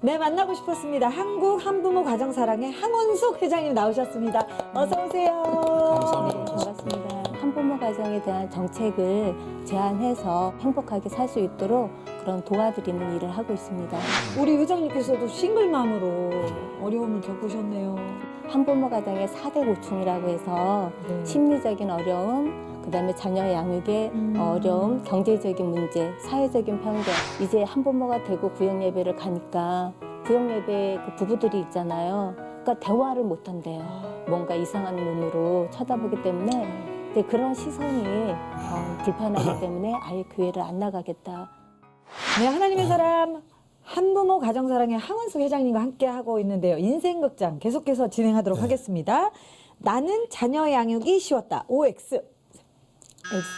네, 만나고 싶었습니다. 한국 한부모 가정사랑의 항원숙 회장님 나오셨습니다. 어서 오세요. 감사합니다. 반갑습니다. 한부모 가정에 대한 정책을 제안해서 행복하게 살 수 있도록 그런 도와드리는 일을 하고 있습니다. 우리 회장님께서도 싱글맘으로 어려움을 겪으셨네요. 한부모 가정의 4대 고충이라고 해서 네. 심리적인 어려움, 그다음에 자녀 양육의 어려움, 경제적인 문제, 사회적인 편견. 이제 한부모가 되고 구역예배를 가니까 구역예배 그 부부들이 있잖아요. 그러니까 대화를 못 한대요. 뭔가 이상한 눈으로 쳐다보기 때문에 근데 그런 시선이 불편하기 때문에 아예 교회를 안 나가겠다. 네, 하나님의 사람 한부모 가정사랑의 항원숙 회장님과 함께하고 있는데요. 인생극장 계속해서 진행하도록 하겠습니다. 나는 자녀 양육이 쉬웠다. OX.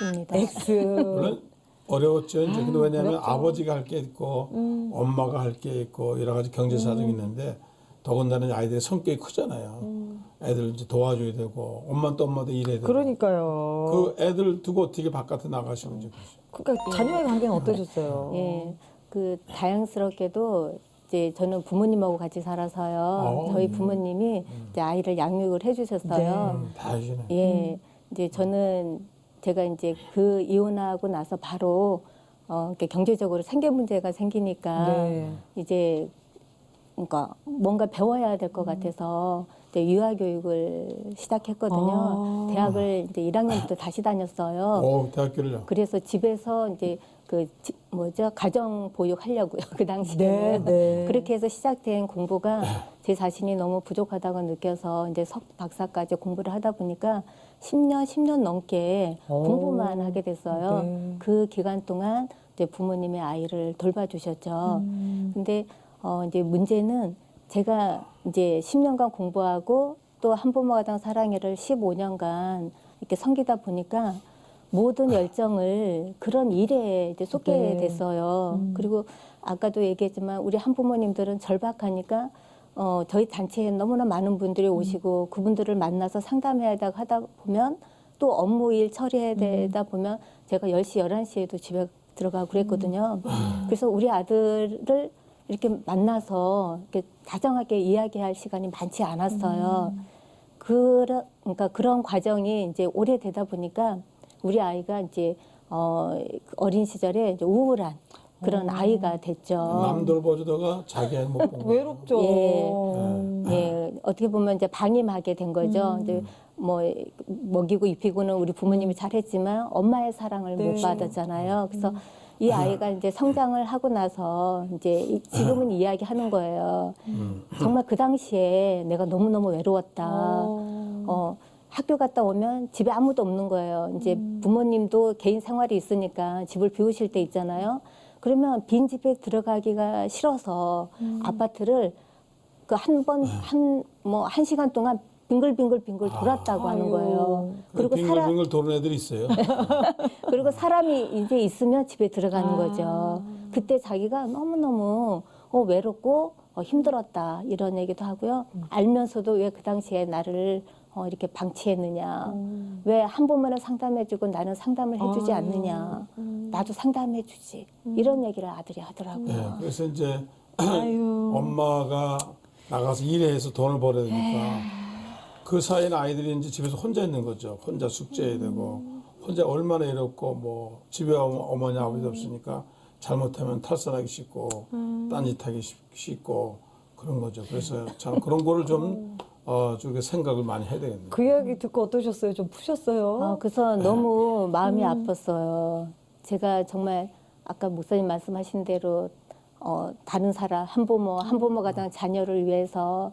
X입니다. X. 물론 어려웠죠. 이제 근데 왜냐하면 어렵죠. 아버지가 할 게 있고 엄마가 할 게 있고 여러 가지 경제 사정이 있는데 더군다나 아이들의 성격이 크잖아요. 애들 이제 도와줘야 되고 엄마도 일해야 되고. 그러니까요. 그 애들 두고 어떻게 바깥에 나가시고 이제 그러니까 자녀의 관계는 어떠셨어요? 예, 그 다양스럽게도 이제 저는 부모님하고 같이 살아서요. 저희 부모님이 이제 아이를 양육을 해주셨어요. 다 해주네. 예, 이제 제가 이제 그 이혼하고 나서 바로 이렇게 경제적으로 생계 문제가 생기니까 네. 이제 그러니까 뭔가 배워야 될 것 같아서 이제 유아 교육을 시작했거든요. 대학을 이제 1학년부터 다시 다녔어요. 대학교를요. 그래서 집에서 이제 가정 보육 하려고요. 그 당시에는. 네, 네. 그렇게 해서 시작된 공부가 제 자신이 너무 부족하다고 느껴서 이제 박사까지 공부를 하다 보니까 10년 넘게 공부만 하게 됐어요. 네. 그 기간 동안 이제 부모님의 아이를 돌봐주셨죠. 근데 이제 문제는 제가 이제 10년간 공부하고 또 한부모 가정 사랑회를 15년간 이렇게 섬기다 보니까 모든 열정을 그런 일에 이제 쏟게 네. 됐어요. 그리고 아까도 얘기했지만 우리 한부모님들은 절박하니까 저희 단체에 너무나 많은 분들이 오시고 그분들을 만나서 상담해야 하다 보면 또 업무 일 처리해야 되다 보면 제가 10시, 11시에도 집에 들어가고 그랬거든요. 그래서 우리 아들을 이렇게 만나서 이렇게 다정하게 이야기할 시간이 많지 않았어요. 그러니까 그런 과정이 이제 오래되다 보니까 우리 아이가 이제 어린 시절에 이제 우울한 그런 아이가 됐죠. 남 돌봐주다가 자기 애 못 본 거. 외롭죠. 예, 어떻게 보면 이제 방임하게 된 거죠. 이제 뭐 먹이고 입히고는 우리 부모님이 잘했지만 엄마의 사랑을 네. 못 받았잖아요. 그래서 이 아이가 이제 성장을 하고 나서 이제 지금은 이야기하는 거예요. 정말 그 당시에 내가 너무너무 외로웠다. 학교 갔다 오면 집에 아무도 없는 거예요. 이제 부모님도 개인 생활이 있으니까 집을 비우실 때 있잖아요. 그러면 빈 집에 들어가기가 싫어서 아파트를 그 한 시간 동안 빙글빙글 돌았다고 하는 거예요. 그리고 빙글빙글 도는 애들이 있어요. 그리고 사람이 이제 있으면 집에 들어가는 거죠. 그때 자기가 너무너무 외롭고 힘들었다 이런 얘기도 하고요. 알면서도 왜 그 당시에 나를 이렇게 방치했느냐. 왜 한부모는 상담해주고 나는 상담을 해주지 않느냐. 나도 상담해주지. 이런 얘기를 아들이 하더라고요. 네, 그래서 이제 아유. 엄마가 나가서 일해서 돈을 벌어야 되니까 그 사이에는 아이들이 이제 집에서 혼자 있는 거죠. 혼자 숙제해야 되고 혼자 얼마나 이렇고 뭐 집에 어머니 아버지 없으니까 잘못하면 탈선하기 쉽고 딴짓하기 쉽고 그런 거죠. 그래서 참 그런 거를 좀 저게 생각을 많이 해야 되겠네요. 그 이야기 듣고 어떠셨어요? 좀 푸셨어요? 그래서 너무 마음이 아팠어요. 제가 정말 아까 목사님 말씀하신 대로 다른 사람, 한부모 가정 자녀를 위해서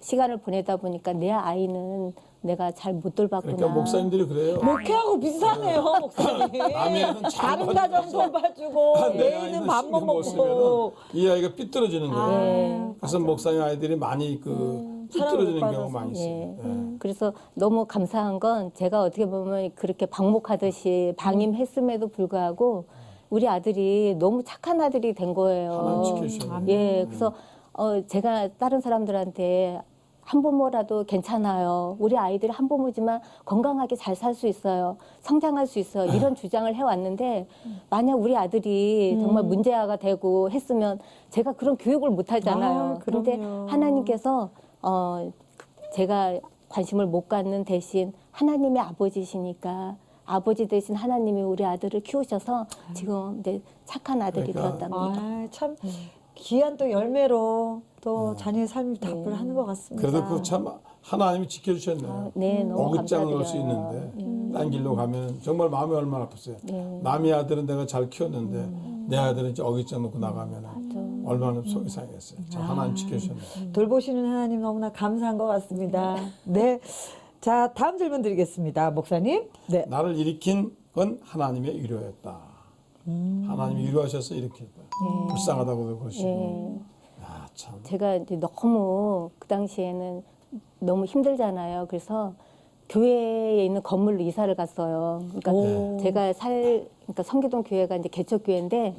시간을 보내다 보니까 내 아이는 내가 잘 못 돌봤구나. 그러니까 목사님들이 그래요. 목회하고 비슷하네요, 목사님. 남의 애는 잘 다른 가정 돌봐주고 내 내 아이는 애는 밥만 신경 못 쓰면은 먹고. 이 아이가 삐뚤어지는 거예요. 네. 그래서 목사님 아이들이 많이 삐뚤어지는 사랑을 경우가 못 많이 있어요. 예. 네. 그래서 너무 감사한 건 제가 어떻게 보면 그렇게 방목하듯이 방임했음에도 불구하고 우리 아들이 너무 착한 아들이 된 거예요. 하나님 지켜주셨네요. 예, 그래서 제가 다른 사람들한테 한부모라도 괜찮아요. 우리 아이들이 한부모지만 건강하게 잘 살 수 있어요. 성장할 수 있어요. 이런 주장을 해왔는데 만약 우리 아들이 정말 문제아가 되고 했으면 제가 그런 교육을 못 하잖아요. 아, 그런데 그럼요. 하나님께서 제가 관심을 못 갖는 대신 하나님의 아버지시니까 아버지 대신 하나님이 우리 아들을 키우셔서 지금 이제 착한 아들이 그러니까. 되었답니다. 아, 참 귀한 또 열매로 또 자녀의 삶을 답을 하는 것 같습니다. 그래도 그 참 하나님이 지켜주셨네요. 네, 너무 어긋장을 올 수 감사드려요. 있는데 딴 길로 가면 정말 마음이 얼마나 아팠어요. 남의 아들은 내가 잘 키웠는데 내 아들은 이제 어깃장 놓고 나가면 얼마나 속이 상했어요. 참 하나님 지켜주셨네요. 돌보시는 하나님 너무나 감사한 것 같습니다. 네. 자, 다음 질문 드리겠습니다. 목사님. 네. 나를 일으킨 건 하나님의 위로였다. 하나님이 위로하셔서 일으켰다. 불쌍하다고도 보시고. 야, 참. 제가 이제 너무 그 당시에는 너무 힘들잖아요. 그래서 교회에 있는 건물로 이사를 갔어요. 그러니까 제가 그러니까 성기동 교회가 이제 개척교회인데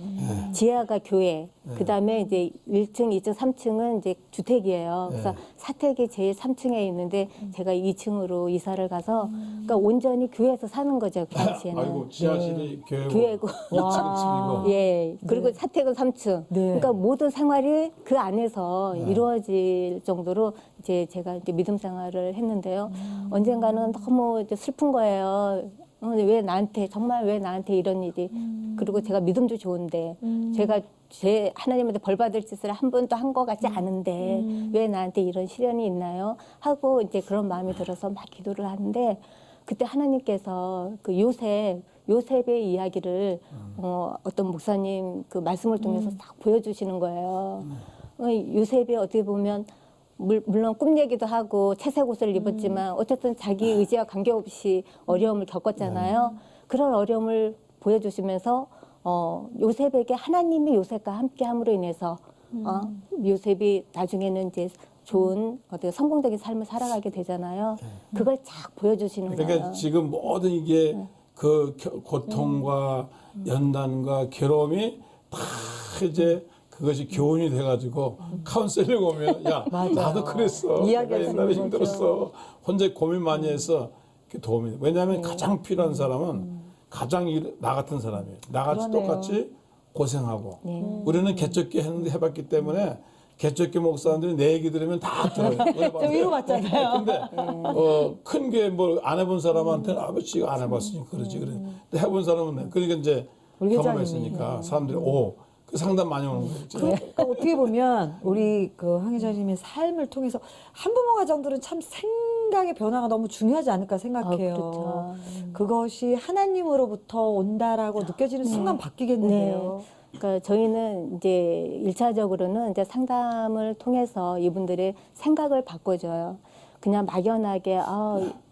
지하가 교회, 그 다음에 이제 1층, 2층, 3층은 이제 주택이에요. 그래서 사택이 제일 3층에 있는데 제가 2층으로 이사를 가서 그러니까 온전히 교회에서 사는 거죠. 그 당시에는. 아이고 지하실이 교회고. 2층은 집이고. 예. 그리고 사택은 3층. 네. 그러니까 모든 생활이 그 안에서 이루어질 정도로 이제 제가 이제 믿음 생활을 했는데요. 언젠가는 너무 이제 슬픈 거예요. 왜 나한테 정말 왜 나한테 이런 일이 그리고 제가 믿음도 좋은데 제가 제 하나님한테 벌 받을 짓을 한 번도 한 것 같지 않은데 왜 나한테 이런 시련이 있나요? 하고 이제 그런 마음이 들어서 막 기도를 하는데 그때 하나님께서 그 요셉의 이야기를 어떤 목사님 그 말씀을 통해서 딱 보여주시는 거예요. 요셉이 어떻게 보면 물론 꿈 얘기도 하고 채색 옷을 입었지만 어쨌든 자기 의지와 관계없이 어려움을 겪었잖아요. 그런 어려움을 보여주시면서 요셉에게 하나님이 요셉과 함께함으로 인해서 요셉이 나중에는 이제 좋은 어떤 성공적인 삶을 살아가게 되잖아요. 그걸 쫙 보여주시는 그러니까 거예요. 지금 모든 이게 그 고통과 연단과 괴로움이 다 이제 그것이 교훈이 돼가지고 카운셀링 오면 야 나도 그랬어. 이야기할 내가 수 옛날에 있는 힘들었어. 혼자 고민 많이 해서 그게 도움이 돼. 왜냐하면 가장 필요한 사람은 가장 나 같은 사람이에요. 나같이 그러네요. 똑같이 고생하고 우리는 개척기 했는데 해봤기 때문에 개척기 목사님들이 내 얘기 들으면 다 들어요. 저 위로받잖아요. 근데 큰 교회 뭐 안 해본 사람한테는 아버지가 안 해봤으니까 그러지 그래. 근데 해본 사람은 그러니까 이제 우리 경험했으니까 사람들이 그 상담 많이 오는 거죠. 그러니까 어떻게 보면 우리 그 황희자님의 삶을 통해서 한부모 가정들은 참 생각의 변화가 너무 중요하지 않을까 생각해요. 그렇죠. 그것이 하나님으로부터 온다라고 느껴지는 순간 바뀌겠는데요. 그러니까 저희는 이제 1차적으로는 이제 상담을 통해서 이분들의 생각을 바꿔줘요. 그냥 막연하게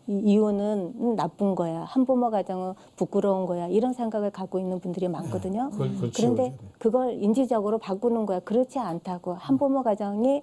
이혼은 나쁜 거야. 한부모 가정은 부끄러운 거야. 이런 생각을 갖고 있는 분들이 많거든요. 그걸 그런데 치워줘야 돼. 그걸 인지적으로 바꾸는 거야. 그렇지 않다고. 한부모 가정이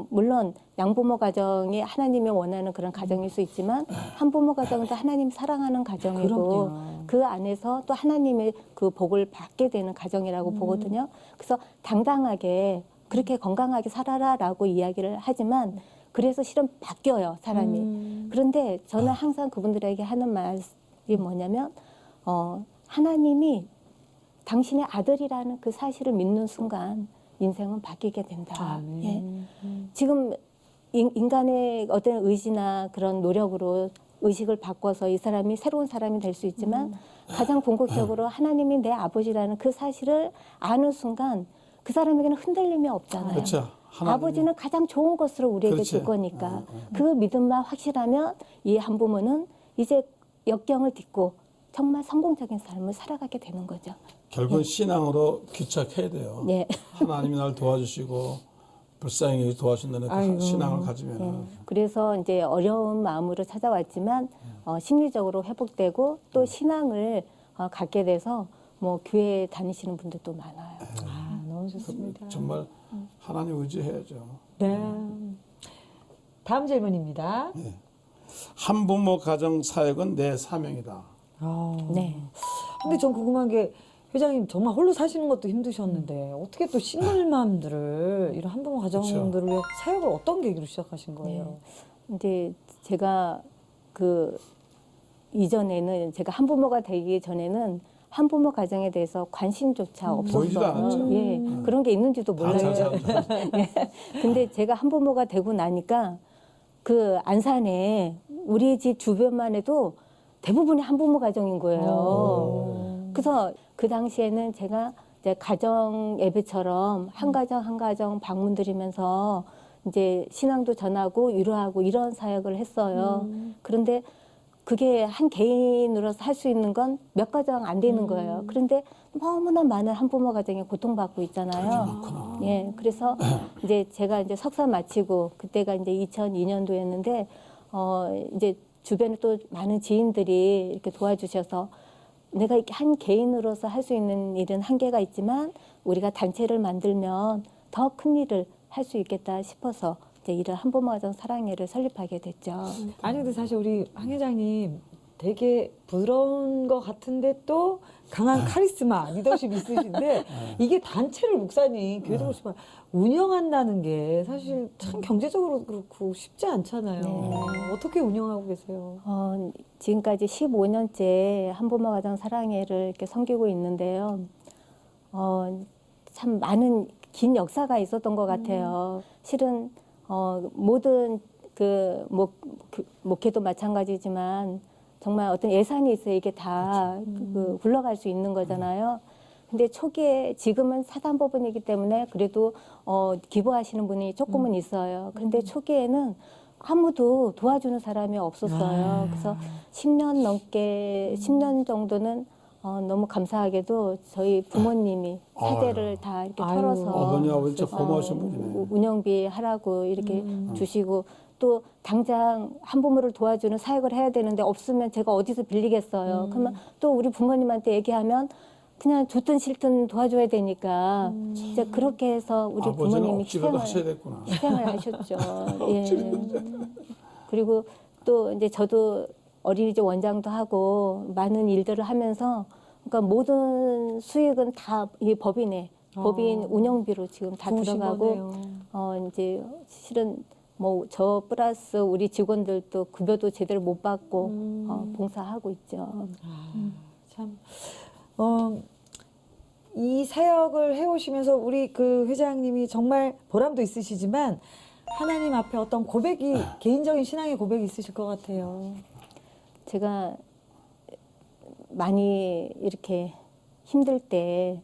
물론 양부모 가정이 하나님이 원하는 그런 가정일 수 있지만 한부모 가정은 또 하나님 사랑하는 가정이고 그럼요. 그 안에서 또 하나님의 그 복을 받게 되는 가정이라고 보거든요. 그래서 당당하게 그렇게 건강하게 살아라라고 이야기를 하지만 그래서 실은 바뀌어요, 사람이. 그런데 저는 항상 그분들에게 하는 말이 뭐냐면 하나님이 당신의 아들이라는 그 사실을 믿는 순간 인생은 바뀌게 된다. 예. 지금 인간의 어떤 의지나 그런 노력으로 의식을 바꿔서 이 사람이 새로운 사람이 될 수 있지만 가장 궁극적으로 하나님이 내 아버지라는 그 사실을 아는 순간 그 사람에게는 흔들림이 없잖아요. 그렇죠. 아버지는 가장 좋은 것으로 우리에게 그렇지. 줄 거니까 그 믿음만 확실하면 이 한부모는 이제 역경을 딛고 정말 성공적인 삶을 살아가게 되는 거죠. 결국은 신앙으로 귀착해야 돼요. 네. 하나님이 날 도와주시고 불쌍히 도와준다는 그 신앙을 가지면 그래서 이제 어려운 마음으로 찾아왔지만 심리적으로 회복되고 또 신앙을 갖게 돼서 뭐 교회 다니시는 분들도 많아요. 너무 좋습니다. 정말 하나님 의지해야죠. 네. 다음 질문입니다. 한부모 가정 사역은 내 사명이다. 아. 네. 근데 전 궁금한 게 회장님 정말 홀로 사시는 것도 힘드셨는데 어떻게 또 싱글맘들을 이런 한부모 가정들을 위해 사역을 어떤 계기로 시작하신 거예요? 이제 제가 그 이전에는 제가 한부모가 되기 전에는 한부모 가정에 대해서 관심조차 보이지도 않았죠. 없었어요. 예, 그런 게 있는지도 몰라요. 예. 근데 제가 한부모가 되고 나니까 그 안산에 우리 집 주변만 해도 대부분이 한부모 가정인 거예요. 그래서 그 당시에는 제가 이제 가정 예배처럼 한 가정 한 가정 방문 드리면서 이제 신앙도 전하고 위로하고 이런 사역을 했어요. 그런데 그게 한 개인으로서 할 수 있는 건 몇 가정 안 되는 거예요. 그런데 너무나 많은 한부모 가정이 고통받고 있잖아요. 예, 그래서 이제 제가 이제 석사 마치고 그때가 이제 2002년도였는데 이제 주변에 또 많은 지인들이 이렇게 도와주셔서 내가 이렇게 한 개인으로서 할 수 있는 일은 한계가 있지만 우리가 단체를 만들면 더 큰 일을 할 수 있겠다 싶어서 이제 이런 한부모 가정 사랑회를 설립하게 됐죠. 아니 근데 사실 우리 황 회장님 되게 부드러운 것 같은데 또 강한 카리스마, 리더십 있으신데 이게 단체를 목사님 교회도 그렇지만 운영한다는 게 사실 참 경제적으로 그렇고 쉽지 않잖아요. 네. 어떻게 운영하고 계세요? 지금까지 15년째 한부모 가정 사랑회를 이렇게 섬기고 있는데요. 참 많은 긴 역사가 있었던 것 같아요. 실은 모든 그 목회도 마찬가지지만 정말 어떤 예산이 있어야 이게 다 그 굴러갈 수 있는 거잖아요. 근데 초기에 지금은 사단법인이기 때문에 그래도 기부하시는 분이 조금은 있어요. 그런데 초기에는 아무도 도와주는 사람이 없었어요. 그래서 10년 정도는 너무 감사하게도 저희 부모님이 세대를 다 이렇게 아유. 털어서 어머니 아버지 진짜 고마우신 분이네. 운영비 하라고 이렇게 주시고 또 당장 한부모를 도와주는 사역을 해야 되는데 없으면 제가 어디서 빌리겠어요. 그러면 또 우리 부모님한테 얘기하면 그냥 좋든 싫든 도와줘야 되니까 이제 그렇게 해서 우리 아버지는 부모님이 억지로도 하셔야 됐구나. 희생을 하셨죠. 예. 그리고 또 이제 저도 어린이집 원장도 하고 많은 일들을 하면서 그러니까 모든 수익은 다 이 법인 운영비로 지금 다 좋으신 들어가고 거네요. 이제 실은 뭐 저 플러스 우리 직원들도 급여도 제대로 못 받고 봉사하고 있죠. 참, 이 사역을 해오시면서 우리 그 회장님이 정말 보람도 있으시지만 하나님 앞에 어떤 고백이 개인적인 신앙의 고백이 있으실 것 같아요. 제가 많이 이렇게 힘들 때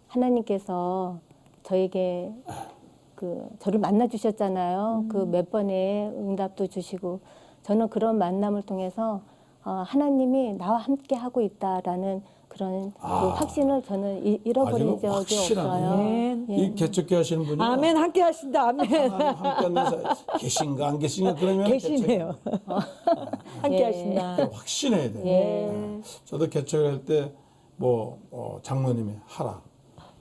하나님께서 저에게 저를 만나 주셨잖아요. 그 몇 번의 응답도 주시고 저는 그런 만남을 통해서 하나님이 나와 함께 하고 있다라는 그런 그 확신을 저는 잃어버린 아주 적이 확실하네. 없어요. 아멘. 예. 이 개척교 하시는 분이 아멘 함께 하신다. 아멘. 하나님 함께 하는 사 계신가 안 계신가 그러면 계시네요. 함께 예. 하신다. 개척 확신해야 돼. 예. 저도 개척을 할 때 뭐 장로님이 하라,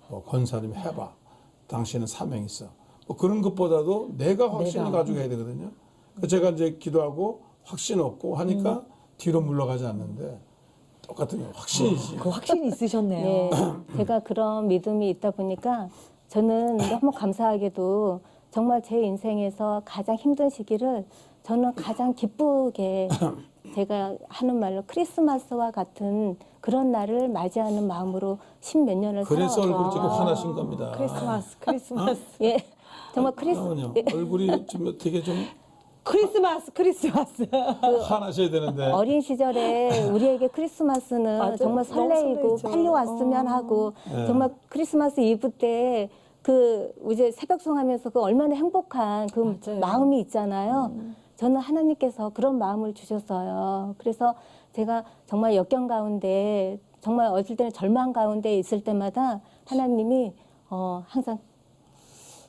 뭐 권사님이 해봐. 당신은 사명 있어. 뭐 그런 것보다도 내가 확신을 가지고 해야 되거든요. 그래서 제가 이제 기도하고 확신 없고 하니까 뒤로 물러가지 않는데 똑같은 거 확신이지. 그 확신이 있으셨네요. 네, 제가 그런 믿음이 있다 보니까 저는 너무 감사하게도 정말 제 인생에서 가장 힘든 시기를 저는 가장 기쁘게 제가 하는 말로 크리스마스와 같은 그런 날을 맞이하는 마음으로 십몇 년을 그래서 살아왔거든요. 얼굴이 조금 화나신 겁니다. 크리스마스. 예, 정말 그러면요. 얼굴이 좀 되게 좀 크리스마스. 화나셔야 되는데. 어린 시절에 우리에게 크리스마스는 맞아요. 정말 너무 설레이고 설레죠. 빨리 왔으면 하고 정말 크리스마스 이브 때 그 이제 새벽송하면서 그 얼마나 행복한 그 맞아요. 마음이 있잖아요. 저는 하나님께서 그런 마음을 주셨어요. 그래서 제가 정말 역경 가운데 정말 어릴 때는 절망 가운데 있을 때마다 하나님이 항상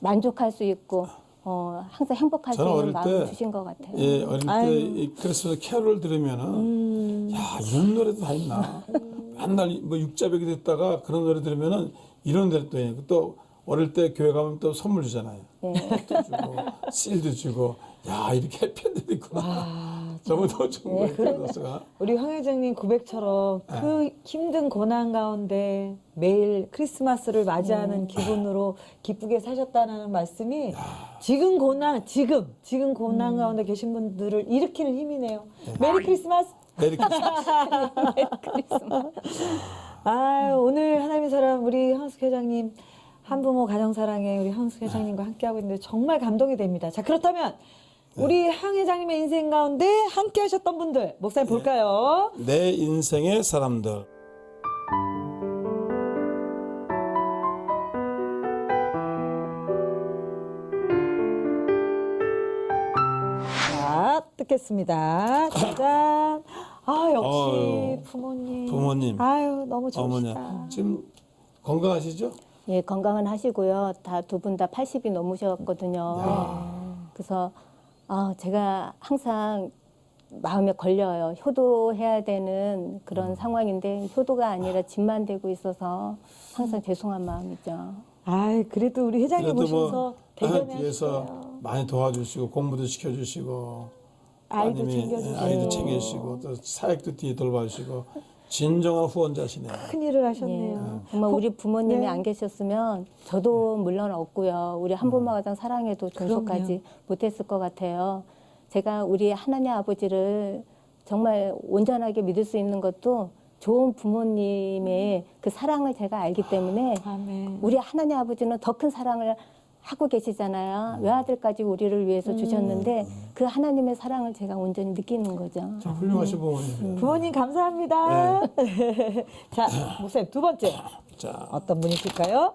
만족할 수 있고 항상 행복할 수 저는 있는 어릴 마음을 때, 주신 것 같아요. 예, 어릴 때 이 크리스마스 캐롤 들으면은 야 이런 노래도 다 있나. 맨날 뭐 육자벽이 듣다가 그런 노래 들으면은 이런 노래 또 어릴 때 교회 가면 또 선물 주잖아요. 네. 또 주고 실도 주고 야 이렇게 해피엔드도 있구나. 너무 더 좋은 거예요. 크리스마스가. 우리 황 회장님 고백처럼 그 힘든 고난 가운데 매일 크리스마스를 맞이하는 기분으로 기쁘게 사셨다는 말씀이 지금 고난 가운데 계신 분들을 일으키는 힘이네요. 메리 크리스마스. 메리 크리스마스. 아유, 오늘 하나님의 사람 우리 황숙 회장님 한부모 가정사랑에 우리 황숙 회장님과 함께하고 있는데 정말 감동이 됩니다. 자, 그렇다면 우리 황 회장님의 인생 가운데 함께 하셨던 분들 목사님 볼까요? 내 인생의 사람들. 자, 뜯겠습니다. 짜잔. 아, 역시 어휴, 부모님. 아유, 너무 어머니. 좋으시다. 지금 건강하시죠? 예, 건강은 하시고요. 다 두 분 다 80이 넘으셨거든요. 그래서 제가 항상 마음에 걸려요. 효도해야 되는 그런 상황인데 효도가 아니라 집만 되고 있어서 항상 죄송한 마음이죠. 아이, 그래도 우리 회장님 그래도 보셔서 뭐 대견해 뒤에서 하시고요. 많이 도와주시고 공부도 시켜주시고 아이도 따님이 챙겨주시고. 아이도 챙겨주시고 또 사역도 뒤에 돌봐주시고 진정한 후원자시네요. 큰일을 하셨네요. 정말 우리 부모님이 네. 안 계셨으면 저도 물론 없고요. 우리 한부모 가정 사랑해도 존속하지 못했을 것 같아요. 제가 우리 하나님 아버지를 정말 온전하게 믿을 수 있는 것도 좋은 부모님의 그 사랑을 제가 알기 때문에 아멘. 우리 하나님 아버지는 더 큰 사랑을 하고 계시잖아요. 외아들까지 우리를 위해서 주셨는데 그 하나님의 사랑을 제가 온전히 느끼는 거죠. 참 훌륭하신 부모님이에요. 부모님 감사합니다. 자, 목사님 두 번째 자, 어떤 분이실까요?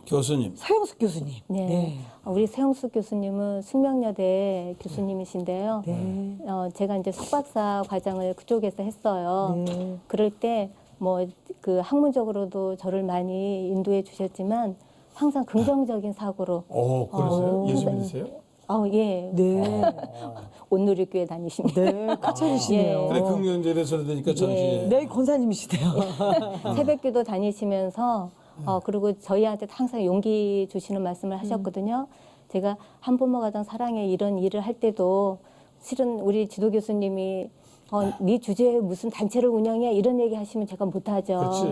교수님. 서영숙 교수님. 네. 우리 세영수 교수님은 숙명여대 교수님이신데요. 네. 제가 이제 석박사 과정을 그쪽에서 했어요. 네. 그럴 때 뭐 그 학문적으로도 저를 많이 인도해 주셨지만 항상 긍정적인 사고로 그러세요? 예수 믿으세요? 예. 네. 온누리교회 다니십니다. 네. 가차리시네요. 그래 긍정적인 소리 되니까 정신이. 네, 권사님이시대요. 새벽기도 다니시면서 그리고 저희한테 항상 용기 주시는 말씀을 하셨거든요. 제가 한부모 가정 사랑에 이런 일을 할 때도 실은 우리 지도 교수님이 네 주제에 무슨 단체를 운영해 이런 얘기 하시면 제가 못하죠. 그렇지.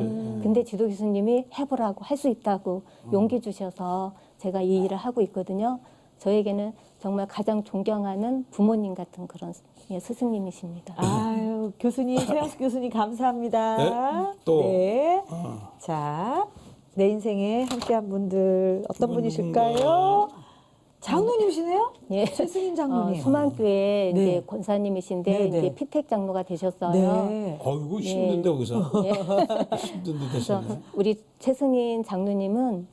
근데 지도 교수님이 해보라고 할 수 있다고 용기 주셔서 제가 이 일을 하고 있거든요. 저에게는 정말 가장 존경하는 부모님 같은 그런 스승님이십니다. 아유, 교수님, 서영숙 교수님 감사합니다. 네? 또. 네. 자, 내 인생에 함께한 분들 어떤 그건 분이실까요? 장로님이시네요? 예. 최승인 장로님. 수만교회 네. 이제 권사님이신데 네, 네. 이제 피택 장로가 되셨어요. 네. 이거 힘든데 거기서. 예. 힘든데 그래서 되시네. 우리 최승인 장로님은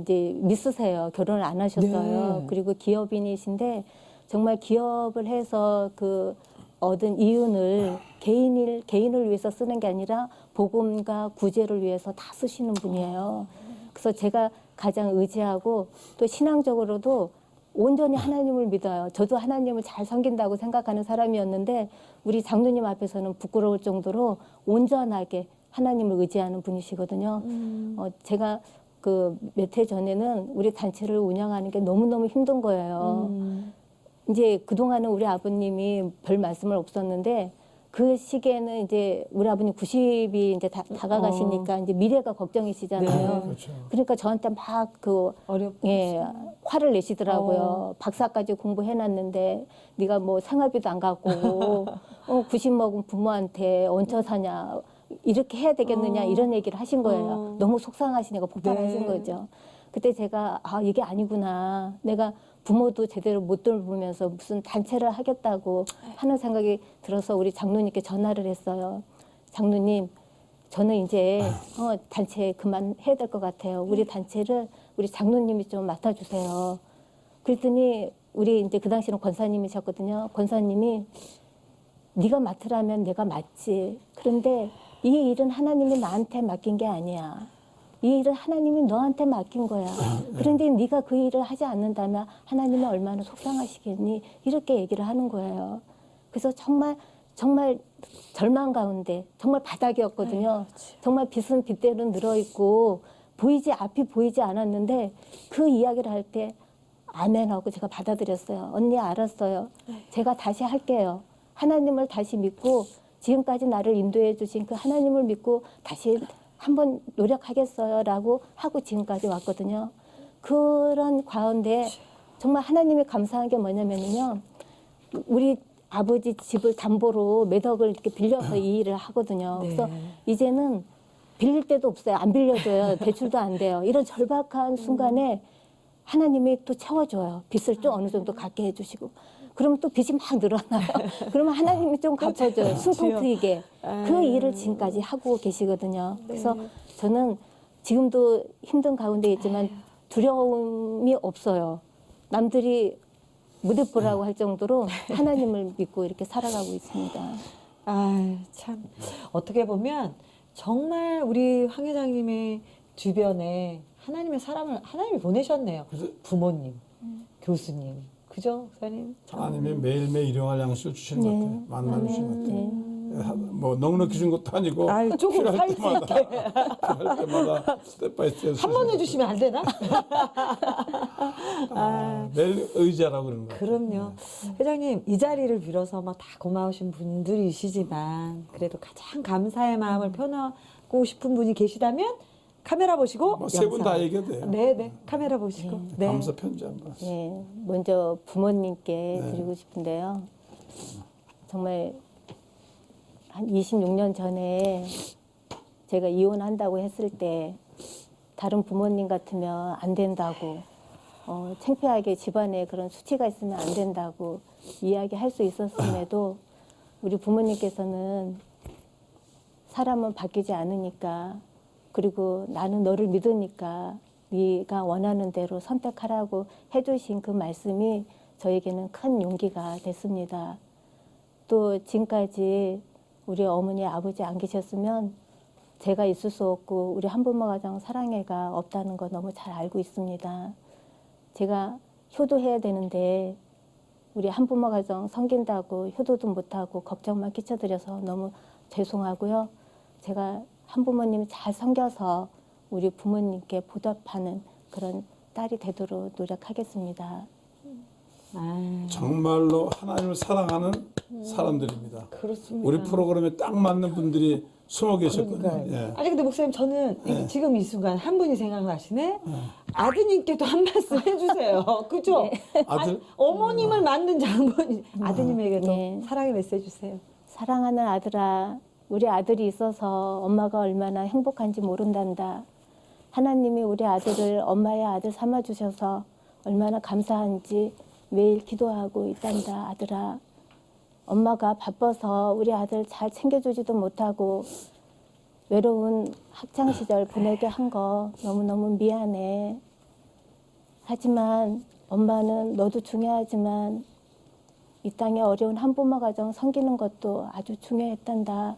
이제 미스세요. 결혼을 안 하셨어요. 네. 그리고 기업인이신데 정말 기업을 해서 그 얻은 이윤을 개인을 위해서 쓰는 게 아니라 복음과 구제를 위해서 다 쓰시는 분이에요. 그래서 제가 가장 의지하고 또 신앙적으로도 온전히 하나님을 믿어요. 저도 하나님을 잘 섬긴다고 생각하는 사람이었는데 우리 장로님 앞에서는 부끄러울 정도로 온전하게 하나님을 의지하는 분이시거든요. 제가 그 몇 해 전에는 우리 단체를 운영하는 게 너무너무 힘든 거예요. 이제 그동안은 우리 아버님이 별 말씀을 없었는데 그 시기에는 이제 우리 아버님 90이 이제 다가가시니까 이제 미래가 걱정이시잖아요. 네. 그렇죠. 그러니까 저한테 막 그 화를 내시더라고요. 박사까지 공부해놨는데 네가 뭐 생활비도 안 갖고 90 먹은 부모한테 얹혀 사냐 이렇게 해야 되겠느냐 이런 얘기를 하신 거예요. 너무 속상하시니까 폭발하신 네. 거죠. 그때 제가 이게 아니구나. 내가 부모도 제대로 못 돌보면서 무슨 단체를 하겠다고 하는 생각이 들어서 우리 장로님께 전화를 했어요. 장로님, 저는 이제 단체 그만해야 될 것 같아요. 우리 단체를 우리 장로님이 좀 맡아주세요. 그랬더니 우리 이제 그 당시는 권사님이셨거든요. 권사님이 네가 맡으라면 내가 맡지. 그런데 이 일은 하나님이 나한테 맡긴 게 아니야. 이 일은 하나님이 너한테 맡긴 거야. 그런데 네가 그 일을 하지 않는다면 하나님이 얼마나 속상하시겠니? 이렇게 얘기를 하는 거예요. 그래서 정말 절망 가운데 정말 바닥이었거든요. 정말 빚은 빚대로 늘어있고 앞이 보이지 않았는데 그 이야기를 할 때 아멘하고 제가 받아들였어요. 언니 알았어요. 제가 다시 할게요. 하나님을 다시 믿고 지금까지 나를 인도해 주신 그 하나님을 믿고 다시 한번 노력하겠어요 라고 하고 지금까지 왔거든요. 그런 가운데 정말 하나님이 감사한 게 뭐냐면요. 우리 아버지 집을 담보로 몇 억을 이렇게 빌려서 이 일을 하거든요. 네. 그래서 이제는 빌릴 데도 없어요. 안 빌려줘요. 대출도 안 돼요. 이런 절박한 순간에 하나님이 또 채워줘요. 빚을 좀 어느 정도 갚게 해주시고. 그러면 또 빚이 막 늘어나요. 그러면 하나님이 좀 갚아줘요. 숨통 트이게. 그 일을 지금까지 하고 계시거든요. 그래서 저는 지금도 힘든 가운데 있지만 두려움이 없어요. 남들이 무대뽀라고 할 정도로 하나님을 믿고 이렇게 살아가고 있습니다. 아, 참. 어떻게 보면 정말 우리 황 회장님의 주변에 하나님의 사람을 하나님이 보내셨네요. 부모님, 교수님. 그죠, 목사님? 하나님이 매일매일 일용할 양식을 주시는 것 같아요. 만나 주시는 것 같아요. 뭐 넉넉히 준 것도 아니고 아유, 조금 필요할 살수 때마다 있게. 필요할 때마다 스텝 바이 스텝 한 번 해주시면 안 되나? 매일 의지하라고 그러는 거예요. 그럼요. 회장님, 이 자리를 빌어서 막 다 고마우신 분들이시지만, 그래도 가장 감사의 마음을 표하고 싶은 분이 계시다면, 카메라 보시고. 뭐 세 분 다 얘기해도 돼요. 네. 카메라 보시고. 네. 감사 편지 한번. 네, 먼저 부모님께 드리고 싶은데요. 정말 한 26년 전에 제가 이혼한다고 했을 때 다른 부모님 같으면 안 된다고 창피하게 집안에 그런 수치가 있으면 안 된다고 이야기할 수 있었음에도 우리 부모님께서는 사람은 바뀌지 않으니까 그리고 나는 너를 믿으니까 네가 원하는 대로 선택하라고 해주신 그 말씀이 저에게는 큰 용기가 됐습니다. 또 지금까지 우리 어머니 아버지 안 계셨으면 제가 있을 수 없고 우리 한부모 가정 사랑회가 없다는 거 너무 잘 알고 있습니다. 제가 효도해야 되는데 우리 한부모 가정 섬긴다고 효도도 못하고 걱정만 끼쳐드려서 너무 죄송하고요. 제가 한부모님 잘 섬겨서 우리 부모님께 보답하는 그런 딸이 되도록 노력하겠습니다. 정말로 하나님을 사랑하는 사람들입니다. 그렇습니다. 우리 프로그램에 딱 맞는 분들이 숨어 계셨거든요. 그러니까요. 예. 아니 근데 목사님 저는 지금 이 순간 한 분이 생각나시네. 아드님께도 한 말씀 해주세요. 그죠? 아들? 어머님을 만든 장본인 아드님에게도 네. 사랑의 메시지 주세요. 사랑하는 아들아, 우리 아들이 있어서 엄마가 얼마나 행복한지 모른단다. 하나님이 우리 아들을 엄마의 아들 삼아주셔서 얼마나 감사한지 매일 기도하고 있단다, 아들아. 엄마가 바빠서 우리 아들 잘 챙겨주지도 못하고 외로운 학창시절 보내게 한 거 너무너무 미안해. 하지만 엄마는 너도 중요하지만 이 땅에 어려운 한부모 가정 섬기는 것도 아주 중요했단다.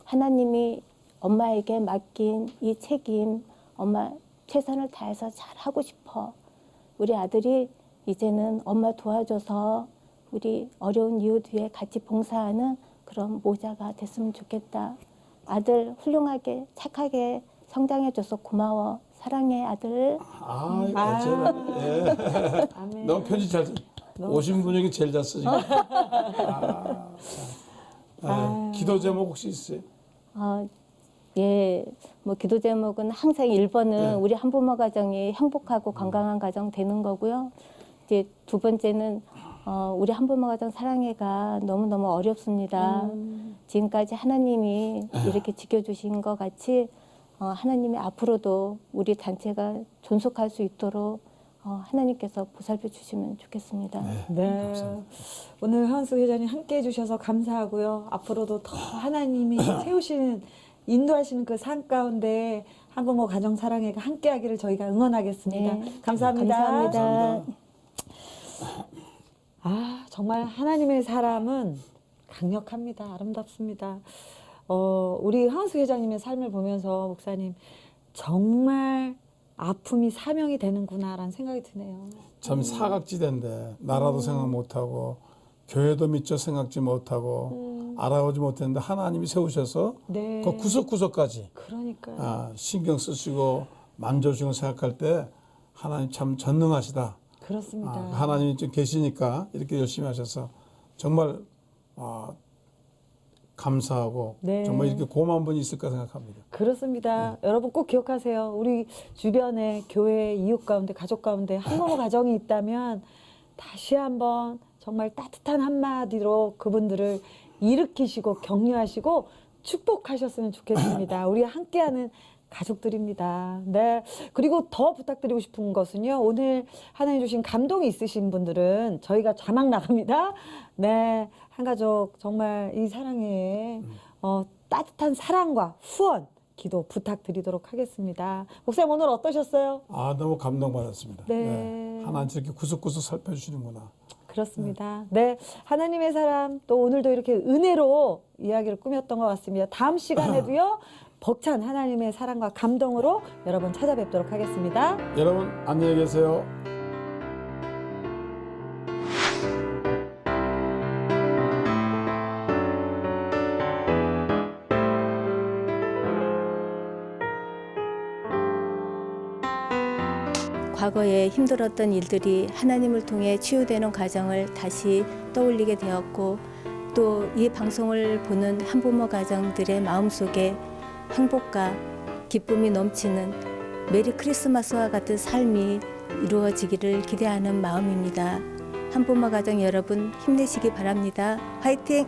하나님이 엄마에게 맡긴 이 책임, 엄마 최선을 다해서 잘하고 싶어. 우리 아들이 이제는 엄마 도와줘서 우리 어려운 이웃 위에 같이 봉사하는 그런 모자가 됐으면 좋겠다. 아들 훌륭하게 착하게 성장해줘서 고마워. 사랑해 아들. 예. 아멘. 너무 편지 잘 오신 분 중에 제일 잘 쓰시고. 기도 제목 혹시 있어요? 예, 뭐 기도 제목은 항상 1번은 우리 한부모 가정이 행복하고 건강한 가정 되는 거고요. 이제 두 번째는 우리 한부모 가정 사랑회가 너무너무 어렵습니다. 지금까지 하나님이 이렇게 지켜주신 것 같이 하나님이 앞으로도 우리 단체가 존속할 수 있도록 하나님께서 보살펴 주시면 좋겠습니다. 네. 오늘 한수 회장님 함께 해주셔서 감사하고요. 앞으로도 더 하나님이 세우시는 인도하시는 그 산 가운데 한부모 가정 사랑회가 함께하기를 저희가 응원하겠습니다. 네. 감사합니다. 감사합니다. 정말 하나님의 사람은 강력합니다. 아름답습니다. 우리 한수 회장님의 삶을 보면서 목사님 정말 아픔이 사명이 되는구나라는 생각이 드네요. 참 사각지대인데 나라도 생각 못하고 교회도 미처 생각지 못하고 알아보지 못했는데 하나님이 세우셔서 네. 그 구석구석까지 그러니까요. 신경 쓰시고 만져주는 생각할 때 하나님 참 전능하시다. 그렇습니다. 하나님이 좀 계시니까 이렇게 열심히 하셔서 정말 감사하고 네. 정말 이렇게 고마운 분이 있을까 생각합니다. 그렇습니다. 여러분 꼭 기억하세요. 우리 주변에 교회 이웃 가운데 가족 가운데 한부모 가정이 있다면 다시 한번 정말 따뜻한 한마디로 그분들을 일으키시고 격려하시고 축복하셨으면 좋겠습니다. 우리 함께하는 가족들입니다. 네. 그리고 더 부탁드리고 싶은 것은요. 오늘 하나님 주신 감동이 있으신 분들은 저희가 자막 나갑니다. 네. 한 가족 정말 이 사랑에 따뜻한 사랑과 후원 기도 부탁드리도록 하겠습니다. 목사님 오늘 어떠셨어요? 너무 감동받았습니다. 네. 하나님 이렇게 구석구석 살펴주시는구나. 그렇습니다. 네. 하나님의 사람 또 오늘도 이렇게 은혜로 이야기를 꾸몄던 것 같습니다. 다음 시간에도요. 벅찬 하나님의 사랑과 감동으로 여러분 찾아뵙도록 하겠습니다. 여러분 안녕히 계세요. 과거에 힘들었던 일들이 하나님을 통해 치유되는 과정을 다시 떠올리게 되었고 또 이 방송을 보는 한부모 가정들의 마음속에 행복과 기쁨이 넘치는 메리 크리스마스와 같은 삶이 이루어지기를 기대하는 마음입니다. 한부모 가정 여러분 힘내시기 바랍니다. 화이팅!